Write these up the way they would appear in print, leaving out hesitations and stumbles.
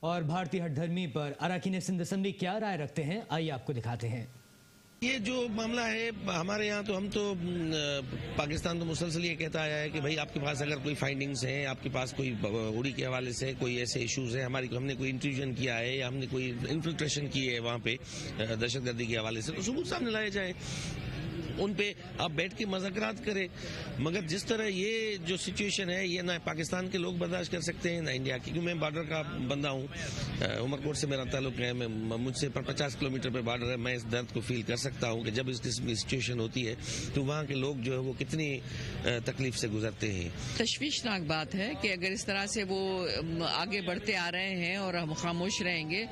اور بھارتی ہٹ دھرمی پر اراکین سندھ اسمبلی کیا رائے رکھتے ہیں، آئیے آپ کو دکھاتے ہیں۔ یہ جو معاملہ ہے ہمارے یہاں تو ہم تو پاکستان تو مسلسل یہ کہتا آیا ہے کہ بھائی آپ کے پاس اگر کوئی فائنڈنگز ہیں، آپ کے پاس کوئی اڑی کے حوالے سے کوئی ایسے ایشوز ہیں، ہم نے کوئی انٹرویژن کیا ہے یا ہم نے کوئی انفلٹریشن کی ہے وہاں پہ دہشت گردی کے حوالے سے، تو ثبوت سامنے لائے جائیں، ان پہ آپ بیٹھ کے مذاکرات کریں۔ مگر جس طرح یہ جو سچویشن ہے یہ نہ پاکستان کے لوگ برداشت کر سکتے ہیں نہ انڈیا کی، کیونکہ میں بارڈر کا بندہ ہوں، عمر کوٹ سے میرا تعلق ہے، مجھ سے 50 کلومیٹر پہ بارڈر ہے، میں اس درد کو فیل کر سکتا ہوں کہ جب اس قسم کی سچویشن ہوتی ہے تو وہاں کے لوگ جو ہے وہ کتنی تکلیف سے گزرتے ہیں۔ تشویشناک بات ہے کہ اگر اس طرح سے وہ آگے بڑھتے آ رہے ہیں اور ہم خاموش رہیں گے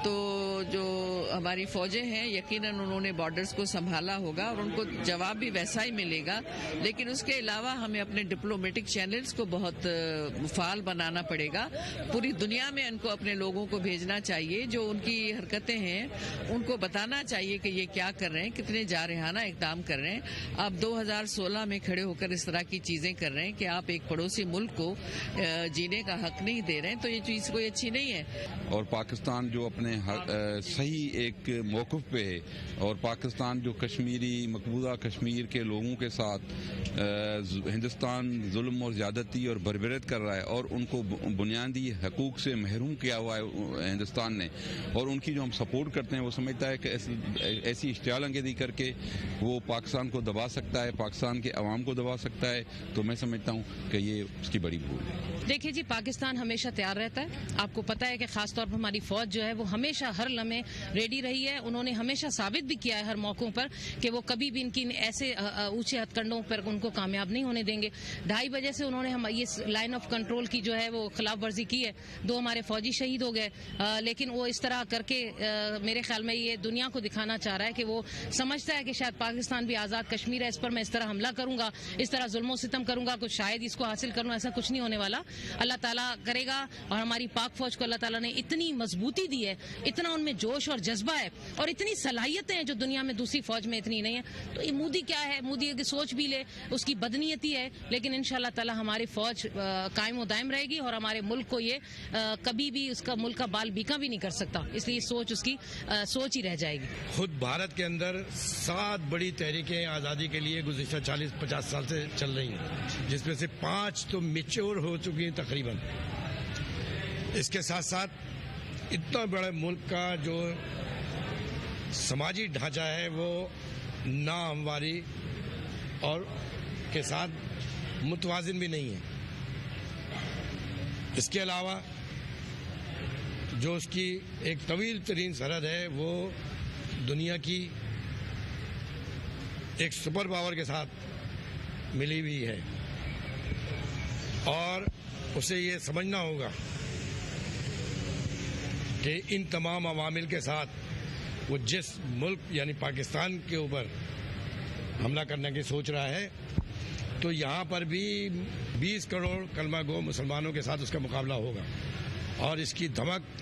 تو جو ہماری فوجیں ہیں یقیناً انہوں نے بارڈرز کو سنبھالا ہوگا اور ان کو جواب بھی ویسا ہی ملے گا، لیکن اس کے علاوہ ہمیں اپنے ڈپلومیٹک چینلز کو بہت فعال بنانا پڑے گا۔ پوری دنیا میں ان کو اپنے لوگوں کو بھیجنا چاہیے، جو ان کی حرکتیں ہیں ان کو بتانا چاہیے کہ یہ کیا کر رہے ہیں، کتنے جارحانہ اقدام کر رہے ہیں۔ آپ 2016 میں کھڑے ہو کر اس طرح کی چیزیں کر رہے ہیں کہ آپ ایک پڑوسی ملک کو جینے کا حق نہیں دے رہے ہیں، تو یہ چیز کوئی اچھی نہیں ہے۔ اور پاکستان جو اپنے صحیح ایک موقف پہ ہے، اور پاکستان جو کشمیری مقبوضہ کشمیر کے لوگوں کے ساتھ ہندوستان ظلم اور زیادتی اور بربریت کر رہا ہے اور ان کو بنیادی حقوق سے محروم کیا ہوا ہے ہندوستان نے، اور ان کی جو ہم سپورٹ کرتے ہیں وہ سمجھتا ہے کہ ایسی اشتعال انگیزی کر کے وہ پاکستان کو دبا سکتا ہے، پاکستان کے عوام کو دبا سکتا ہے، تو میں سمجھتا ہوں کہ یہ اس کی بڑی بھول ہے۔ دیکھیے جی، پاکستان ہمیشہ تیار رہتا ہے، آپ کو پتا ہے کہ خاص طور پر ہماری فوج جو ہے وہ ہمیشہ ہر لمحے ریڈی رہی ہے۔ انہوں نے ہمیشہ ثابت بھی کیا ہے ہر موقعوں پر کہ وہ کبھی بھی ان کی ایسے اونچے ہتھ کنڈوں پر ان کو کامیاب نہیں ہونے دیں گے۔ 2:30 بجے سے انہوں نے یہ لائن آف کنٹرول کی جو ہے وہ خلاف ورزی کی ہے، 2 ہمارے فوجی شہید ہو گئے، لیکن وہ اس طرح کر کے میرے خیال میں یہ دنیا کو دکھانا چاہ رہا ہے کہ وہ سمجھتا ہے کہ شاید پاکستان بھی آزاد کشمیر ہے، اس پر میں اس طرح حملہ کروں گا، اس طرح ظلم و ستم کروں گا، کچھ شاید اس کو حاصل کروں، ایسا کچھ نہیں ہونے والا۔ اللہ تعالیٰ کرے گا، اور ہماری پاک فوج کو اللہ تعالیٰ نے اتنی مضبوطی دی ہے، اتنا ان میں جوش اور جذبہ ہے اور اتنی صلاحیتیں ہیں جو دنیا میں دوسری فوج میں اتنی نہیں ہے۔ تو یہ مودی کیا ہے، مودی کی سوچ بھی لے، اس کی بدنیتی ہے، لیکن انشاءاللہ تعالیٰ ہماری فوج قائم و دائم رہے گی اور ہمارے ملک کو یہ کبھی بھی اس کا ملک کا بال بیکا بھی نہیں کر سکتا، اس لیے سوچ اس کی سوچ ہی رہ جائے گی۔ خود بھارت کے اندر 7 بڑی تحریکیں آزادی کے لیے گزشتہ 40-50 سال سے چل رہی ہیں، جس میں سے 5 تو میچور ہو چکی ہیں تقریباً۔ اس کے ساتھ ساتھ اتنا بڑے ملک کا جو سماجی ڈھانچہ ہے وہ ناہمواری اور کے ساتھ متوازن بھی نہیں ہے۔ اس کے علاوہ جو اس کی ایک طویل ترین سرحد ہے وہ دنیا کی ایک سپر پاور کے ساتھ ملی ہوئی ہے، اور اسے یہ سمجھنا ہوگا کہ ان تمام عوامل کے ساتھ وہ جس ملک یعنی پاکستان کے اوپر حملہ کرنے کی سوچ رہا ہے، تو یہاں پر بھی 20 کروڑ کلمہ گو مسلمانوں کے ساتھ اس کا مقابلہ ہوگا، اور اس کی دھمک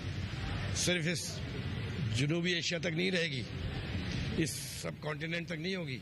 صرف اس جنوبی ایشیا تک نہیں رہے گی، اس سب کانٹیننٹ تک نہیں ہوگی۔